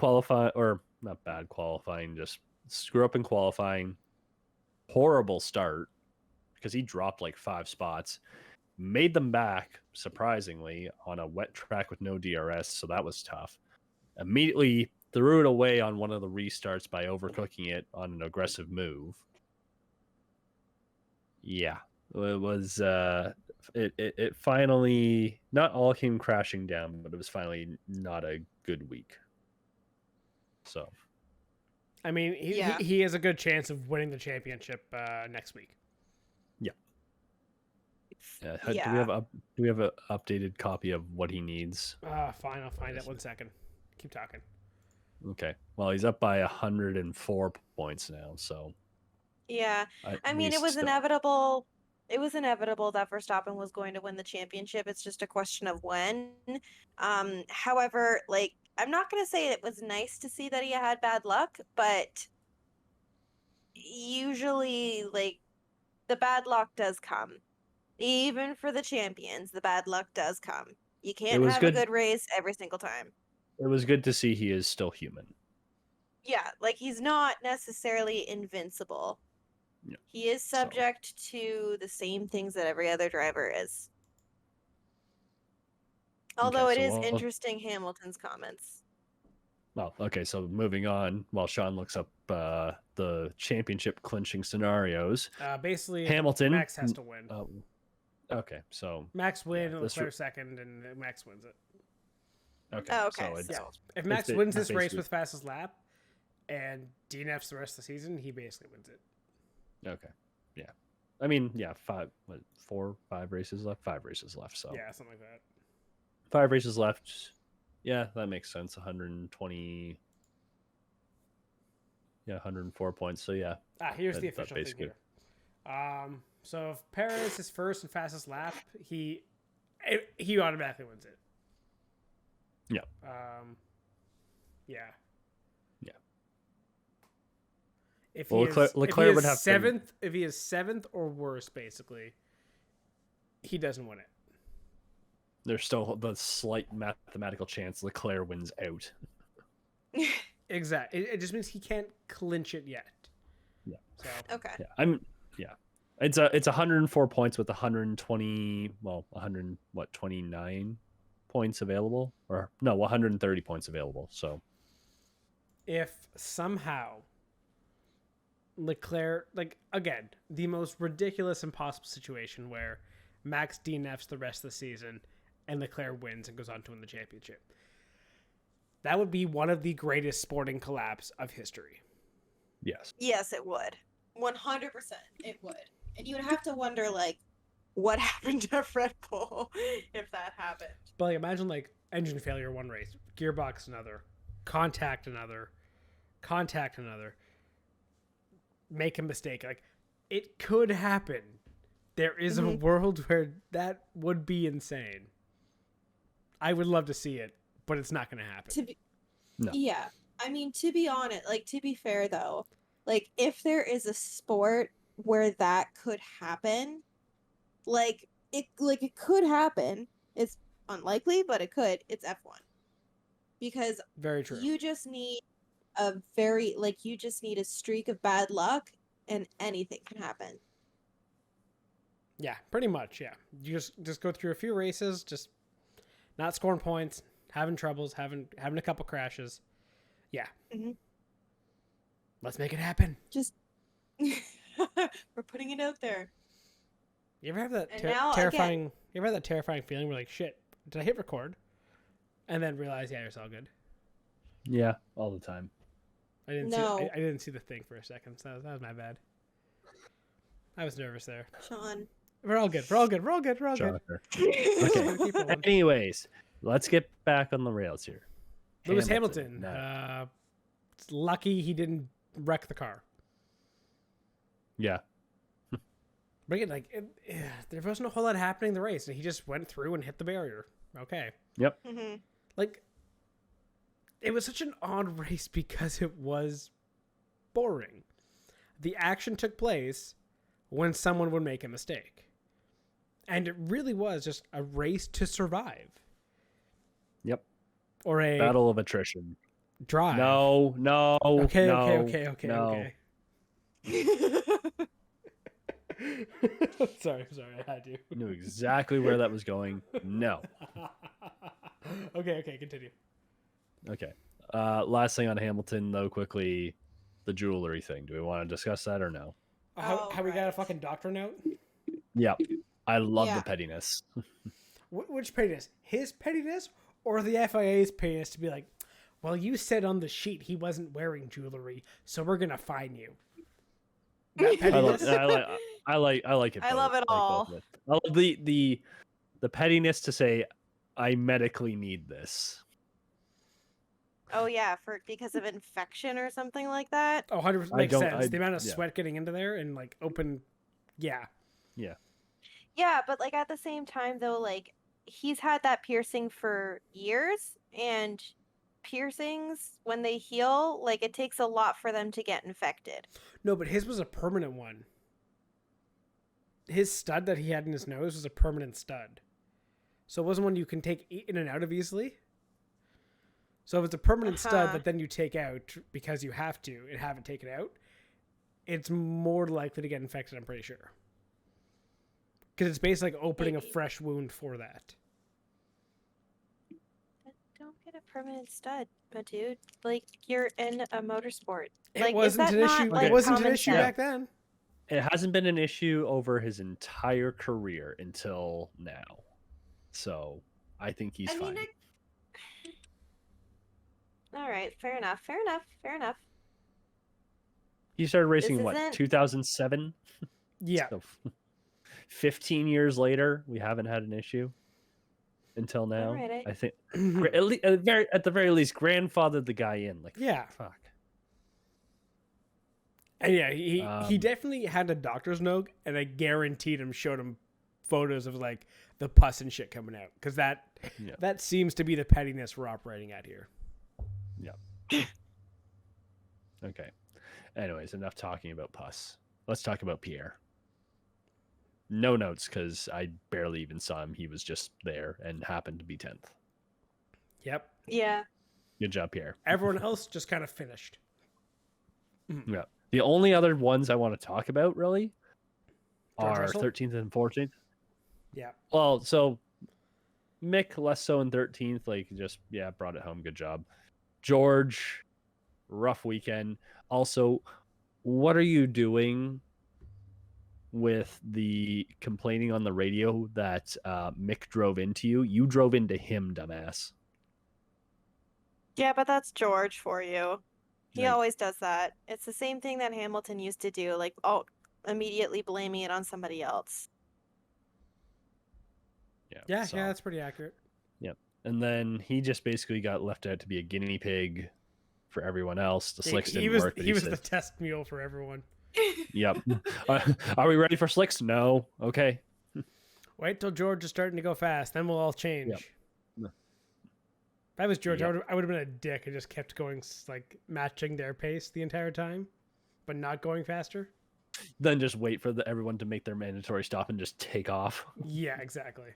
bad qualifying, just screw up in qualifying. Horrible start because he dropped like 5 spots. Made them back, surprisingly, on a wet track with no DRS, so that was tough. Immediately threw it away on one of the restarts by overcooking it on an aggressive move. Yeah, it was. It finally not all came crashing down, but it was finally not a good week. So, I mean, he has a good chance of winning the championship next week. Yeah. Do we have an updated copy of what he needs? Fine, I'll find it. 1 second. Keep talking. Okay. Well, he's up by 104 points now. So. Yeah, I mean, it was inevitable. It was inevitable that Verstappen was going to win the championship. It's just a question of when. However, like, I'm not going to say it was nice to see that he had bad luck, but usually, like, the bad luck does come. Even for the champions, the bad luck does come. You can't have a good race every single time. It was good to see he is still human. Yeah, like, he's not necessarily invincible. Yeah. He is subject to the same things that every other driver is. Although Okay, it so is we'll- interesting, Hamilton's comments. Well, okay, so moving on while Sean looks up the championship clinching scenarios. Basically, Hamilton. Max has to win. Okay, so Max win, this Leclerc second, and Max wins it. okay, Oh, okay, so it's so- If Max It's wins this race basically- with fastest lap, and DNFs the rest of the season, he basically wins it. okay. Yeah, I mean, yeah, 5 races left. 5 races left. So Yeah, something like that. 5 races left. Yeah, that makes sense. 120. Yeah, 104 points. So yeah, Here's the that official thing basically- here. So if Perez is first and fastest lap, he automatically wins it. Yeah. Yeah. Yeah. If Well, he is, Leclerc if he is would have to- seventh, if he is seventh or worse, basically, he doesn't win it. there's still the slight mathematical chance Leclerc wins out. Exactly. It just means he can't clinch it yet. Yeah. So Okay. Yeah, it's 104 points with 29 points available, or no, 130 points available. So if somehow Leclerc, like, again, the most ridiculous impossible situation where Max DNFs the rest of the season and Leclerc wins and goes on to win the championship, that would be one of the greatest sporting collapse of history. yes, Yes, it would. 100% it would. And you would have to wonder, like, what happened to Red Bull if that happened. But like, imagine like engine failure one race, gearbox another, contact another, make a mistake. Like, it could happen. There is a world where that would be insane. I would love to see it, but it's not going to happen. To be, No. Yeah. I mean, to be honest, like, to be fair though, like, if there is a sport where that could happen, it could happen. It's unlikely, but it could. It's F1. Because Very true. you just need a streak of bad luck and anything can happen. Yeah, pretty much. Yeah, you just go through a few races, just not scoring points, having troubles, having a couple crashes. Yeah. Mhm. Let's make it happen. Just we're putting it out there. You ever have that And now, terrifying? You ever have that terrifying feeling where like, shit, did I hit record? And then realize, yeah, it's all good. yeah, all the time. I didn't No. see. I didn't see the thing for a second. So that was my bad. I was nervous there. Sean. We're all good. We're all good. We're all good. We're all good. Shocker. Gotta keep rolling. Anyways, let's get back on the rails here. Lewis Hamilton. No. It's lucky he didn't wreck the car. Yeah, But again, like, there wasn't a whole lot happening in the race, and he just went through and hit the barrier. Okay. yep. Mhm. Like, it was such an odd race because it was boring. The action took place when someone would make a mistake. And it really was just a race to survive. Yep. Or a Battle of attrition. drive. No. Okay, no, okay. no. sorry, I had to. Knew exactly where that was going. No. Okay, continue. Okay. Last thing on Hamilton, though, quickly, the jewelry thing. Do we want to discuss that or no? How we got a right. fucking doctor note? Yeah. I love Yeah. the pettiness. Which pettiness? His pettiness or the FIA's pettiness to be like, well, you said on the sheet he wasn't wearing jewelry, so we're gonna fine you. That pettiness? I like it. I love it all. both of it. I love the pettiness to say, I medically need this. Oh yeah, because of infection or something like that. Oh, 100% I makes don't- sense. I- The amount of yeah. sweat getting into there and like open, yeah. Yeah, but like at the same time though, like he's had that piercing for years, and piercings when they heal, like it takes a lot for them to get infected. No, but his was a permanent one. His stud that he had in his nose was a permanent stud. So it wasn't one you can take in and out of easily. So if it's a permanent stud Uh-huh. that then you take out because you have to and have it taken out, it's more likely to get infected, I'm pretty sure. Because it's basically like opening a Maybe. fresh wound for that. permanent stud, but dude, like you're in a motorsport. It Like, is wasn't that an not, issue. like, It wasn't an common issue sense? back then. It hasn't been an issue over his entire career until now. So I think he's I mean, fine. all right, fair enough, fair enough, fair enough. He started racing in This what, isn't- 2007? Yeah. So 15 years later, we haven't had an issue until now. Alright, I think at the very least, grandfathered the guy in. Like, Yeah. fuck. And yeah, he Um, definitely had a doctor's note, and I guaranteed him showed him photos of like the pus and shit coming out, because that seems to be the pettiness we're operating at here. Okay. Anyways, enough talking about pus. Let's talk about Pierre. No notes because I barely even saw him. He was just there and happened to be 10th. Yep. Yeah. Good job, Pierre. Everyone else just kind of finished. Yeah. The only other ones I want to talk about really George are Russell? 13th and 14th. Yeah. Well, so Mick less so in 13th, like just brought it home. Good job. George, rough weekend. Also, what are you doing with the complaining on the radio that Mick drove into you? You drove into him, dumbass. Yeah, but that's George for you. He Like- always does that. It's the same thing that Hamilton used to do, like, immediately blaming it on somebody else. Yeah, so- yeah, that's pretty accurate. And then he just basically got left out to be a guinea pig for everyone else. The slicks He didn't was work. but he was said, the test mule for everyone. Yep. Are we ready for slicks? No. Okay. Wait till George is starting to go fast, then we'll all change. Yep. If I was George, Yep. I would have been a dick and just kept going, like matching their pace the entire time, but not going faster. Then just wait for everyone to make their mandatory stop and just take off. Yeah, exactly.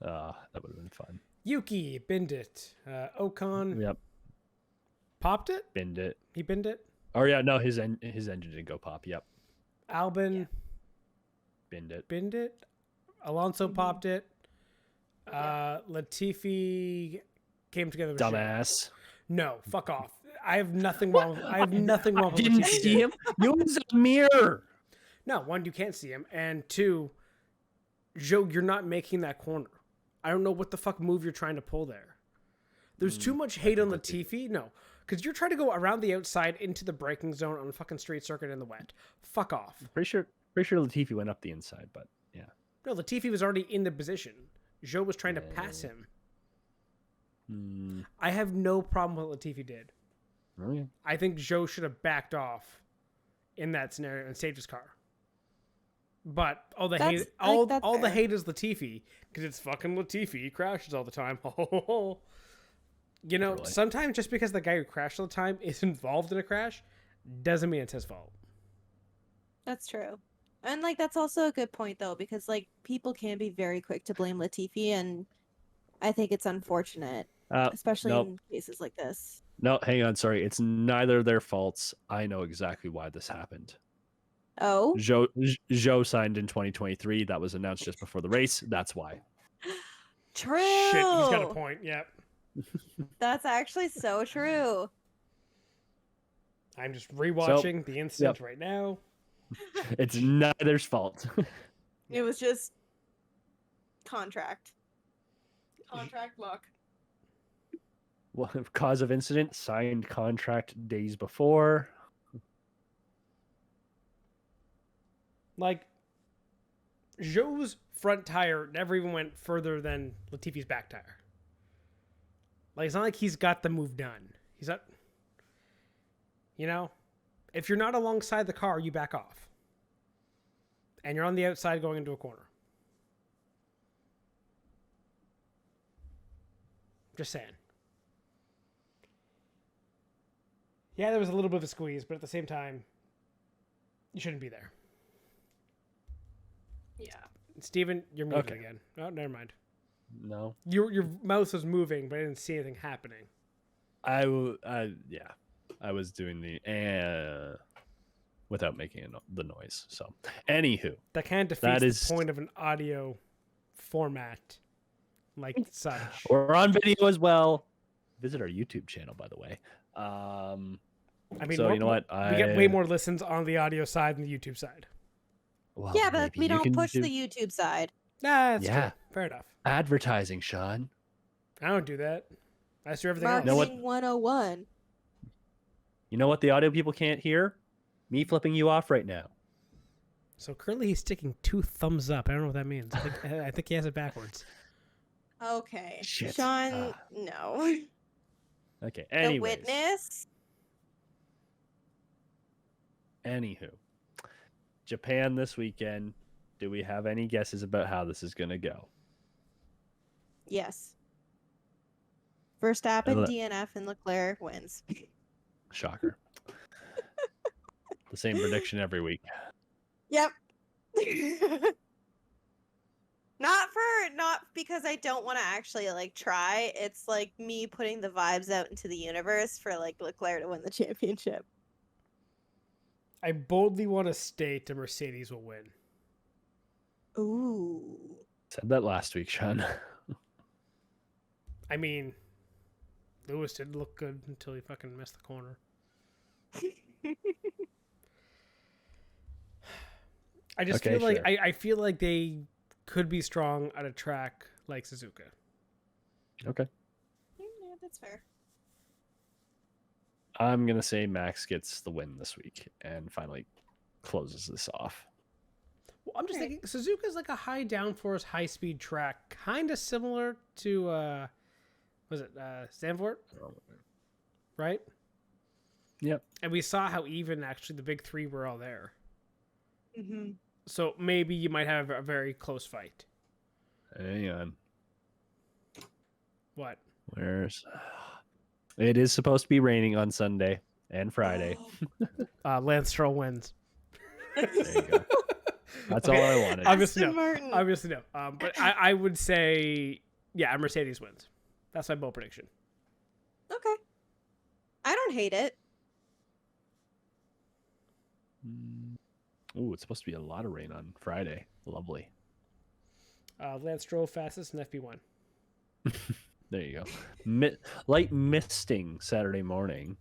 That would have been fun. Yuki binned it. Ocon Yep. popped it. Binned it. He binned it. Oh yeah, no, his engine didn't go pop. Yep. Albin Binned it. binned it. Alonso popped it. Latifi came together with shit. Dumbass. No, fuck off. I have nothing wrong. I have nothing wrong with Didn't Latifi see did. him. Use a mirror. No, one, you can't see him, and two, Joe, you're not making that corner. I don't know what the fuck move you're trying to pull there. There's too much hate on Latifi. No, because you're trying to go around the outside into the braking zone on a fucking street circuit in the wet. Fuck off. Pretty sure Latifi went up the inside, but yeah. No, Latifi was already in the position. Joe was trying to pass him. I have no problem with what Latifi did. Okay. I think Joe should have backed off in that scenario and saved his car. But all the hate, all the fair. hate is Latifi because it's fucking Latifi. He crashes all the time. You know, Really? sometimes just because the guy who crashed all the time is involved in a crash doesn't mean it's his fault. That's true. And, like, that's also a good point, though, because, like, people can be very quick to blame Latifi, and I think it's unfortunate, especially nope. in cases like this. No, hang on. Sorry, it's neither of their faults. I know exactly why this happened. Oh? Zhou signed in 2023. That was announced just before the race. That's why. True! Shit, he's got a point. Yep. That's actually so true. I'm just rewatching the incident right now. It's neither's fault. It was just contract. Contract luck. Well, cause of incident, signed contract days before. Like, Zhou's front tire never even went further than Latifi's back tire. Like, it's not like he's got the move done. He's not, you know, if you're not alongside the car, you back off. And you're on the outside going into a corner. Just saying. Yeah, there was a little bit of a squeeze, but at the same time, you shouldn't be there. Yeah. Steven, you're muted Okay. again. Oh, never mind. No, Your mouse was moving, but I didn't see anything happening. I was doing the without making the noise. So, anywho, That kind of defeats That is- the point of an audio format like such. We're on video as well. Visit our YouTube channel, by the way. I mean, so you know what? We get way more listens on the audio side than the YouTube side. Well, Yeah, but maybe we you don't can push do the YouTube side. Nah, that's Yeah. true. Fair enough. advertising, Sean. I don't do that. I do everything Marketing else. know what? 101. You know what the audio people can't hear? Me flipping you off right now. So currently he's sticking 2 thumbs up. I don't know what that means. I think he has it backwards. Okay. Shit. Sean, no. Okay. The Anyways. witness. Anywho, Japan this weekend. Do we have any guesses about how this is going to go? Yes. Verstappen, Ele- DNF, and Leclerc wins. Shocker. The same prediction every week. Yep. Not because I don't want to actually like try. It's like me putting the vibes out into the universe for like Leclerc to win the championship. I boldly want to state the Mercedes will win. Ooh. Said that last week, Sean. I mean, Lewis did look good until he fucking missed the corner. I just Okay, feel like sure. I feel like they could be strong at a track like Suzuka. Okay. Yeah, that's fair. I'm going to say Max gets the win this week and finally closes this off. Well, I'm just Right. thinking Suzuka's like a high downforce, high speed track, kind of similar to was it Zandvoort, right? Yep. And we saw how even actually the big 3 were all there. Mm-hmm. So maybe you might have a very close fight. Hang on. What? Where's... It is supposed to be raining on Sunday and Friday. Lance Stroll wins. There you go. That's Okay. all I wanted. Obviously Aston no. Martin. Obviously no. But I would say, yeah, Mercedes wins. That's my bold prediction. Okay. I don't hate it. Ooh, it's supposed to be a lot of rain on Friday. Lovely. Lance Stroll fastest in FP1. There you go. Light misting Saturday morning.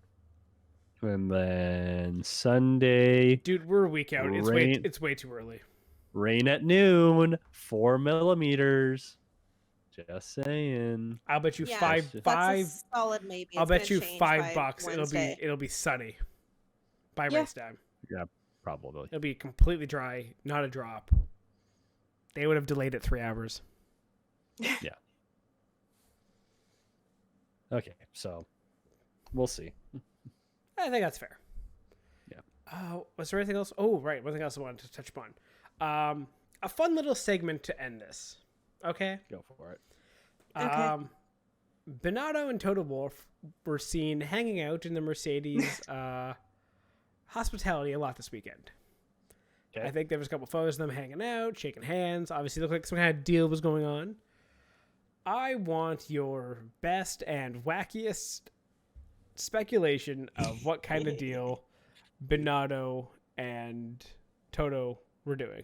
And then Sunday, Dude, we're a week out. Rain. It's way too early. rain at noon, 4 millimeters. Just saying. I'll bet you Yeah, five. That's a solid maybe. I'll It's bet gonna you change by $5. Wednesday. It'll be sunny by Yeah. race time. Yeah, probably. It'll be completely dry, not a drop. They would have delayed it 3 hours. Okay, so we'll see. I think that's fair. Yeah. Was there anything else? Oh, right. One thing else I wanted to touch upon. A fun little segment to end this. Okay. Go for it. Okay. Binotto and Toto Wolff were seen hanging out in the Mercedes hospitality a lot this weekend. Okay. I think there was a couple photos of them hanging out, shaking hands. Obviously, looked like some kind of deal was going on. I want your best and wackiest speculation of what kind of deal Binotto and Toto were doing.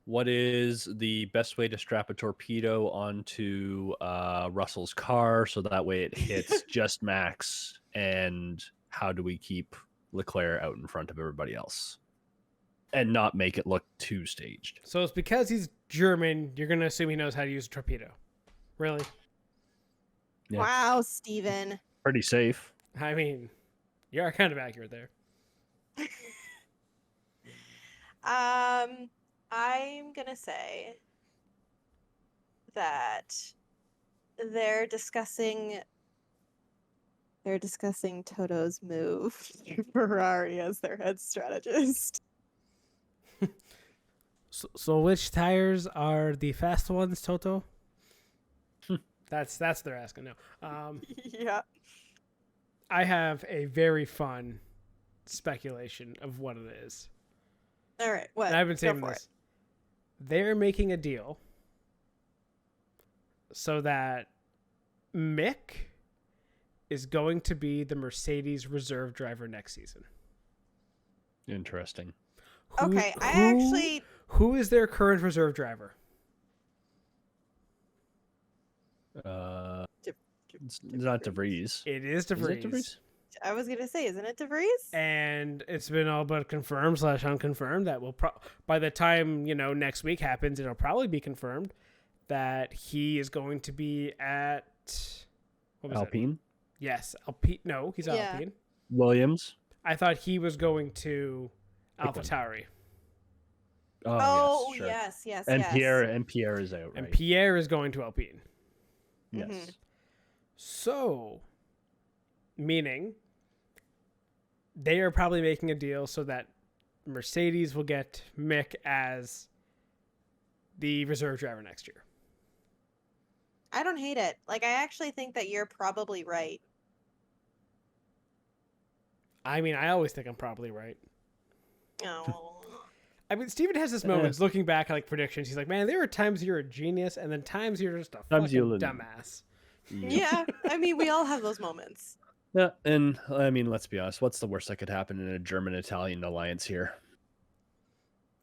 What is the best way to strap a torpedo onto Russell's car so that way it hits just Max? And how do we keep Leclerc out in front of everybody else and not make it look too staged? So it's because he's German, you're going to assume he knows how to use a torpedo. Really? Yeah. Wow, Steven. Pretty safe. I mean, you are kind of accurate there. I'm gonna say that they're discussing Toto's move to Ferrari as their head strategist. So which tires are the fast ones, Toto? That's they're asking now. Yeah. I have a very fun speculation of what it is. All right. What? And I've been Go saying for this. They're making a deal so that Mick is going to be the Mercedes reserve driver next season. Interesting. Okay, I actually- Who is their current reserve driver? It's not DeVries. It is Is it DeVries. DeVries? I was gonna say, isn't it DeVries? And it's been all but confirmed / unconfirmed that will by the time next week happens, it'll probably be confirmed that he is going to be at Alpine. It? Yes, Alpine. No, he's Yeah. Alpine. Williams. I thought he was going to Pick one. AlphaTauri. Oh, yes, sure. yes. And Pierre is out, right? And Pierre is going to Alpine. Yes. Mhm. So, meaning they are probably making a deal so that Mercedes will get Mick as the reserve driver next year. I don't hate it. Like, I actually think that you're probably right. I mean, I always think I'm probably right. Oh. I mean, Steven has his moments looking back at like predictions. He's like, man, there are times you're a genius, and then times you're just a Times fucking you're dumbass. Yeah, I mean, we all have those moments. Yeah, and I mean, let's be honest. What's the worst that could happen in a German-Italian alliance here?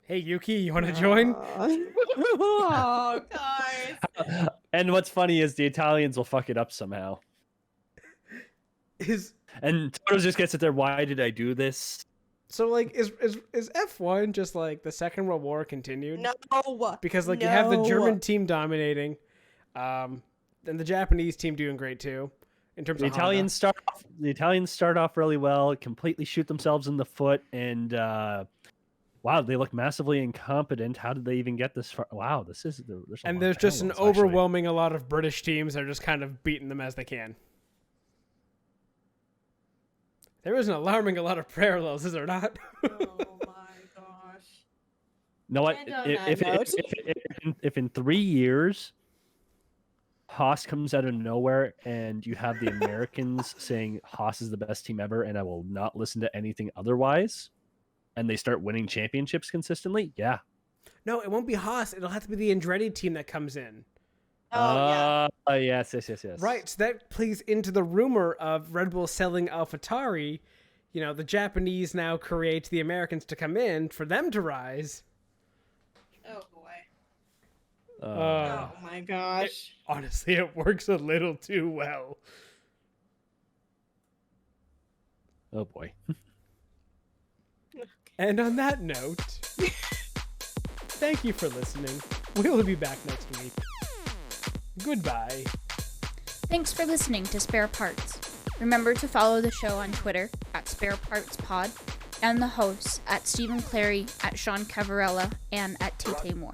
Hey, Yuki, you want to join? Oh, guys. And what's funny is the Italians will fuck it up somehow. And Toto just gets it there. Why did I do this? So like, is F1 just like the Second World War continued? No. Because like you have the No. German team dominating, and the Japanese team doing great too. In terms The of Italians start off really well, completely shoot themselves in the foot, and wow, they look massively incompetent. How did they even get this far? Wow, there's just an parallels, actually. overwhelming a lot of British teams that are just kind of beating them as they can. There is an alarming a lot of parallels, is there not? Oh my gosh. You know what? And on that note- If in 3 years Haas comes out of nowhere and you have the Americans saying Haas is the best team ever and I will not listen to anything otherwise, and they start winning championships consistently, yeah. No, it won't be Haas. It'll have to be the Andretti team that comes in. Oh, yeah. Yes. Right, so that plays into the rumor of Red Bull selling AlphaTauri. The Japanese now create the Americans to come in for them to rise. Oh, boy. Uh, Oh, my gosh. Honestly, it works a little too well. Oh boy. And on that note, thank you for listening. We will be back next week. Goodbye. Thanks for listening to Spare Parts. Remember to follow the show on Twitter at sparepartspod and the hosts at Stephen Clary, at Sean Cavarella, and at Tate Moore.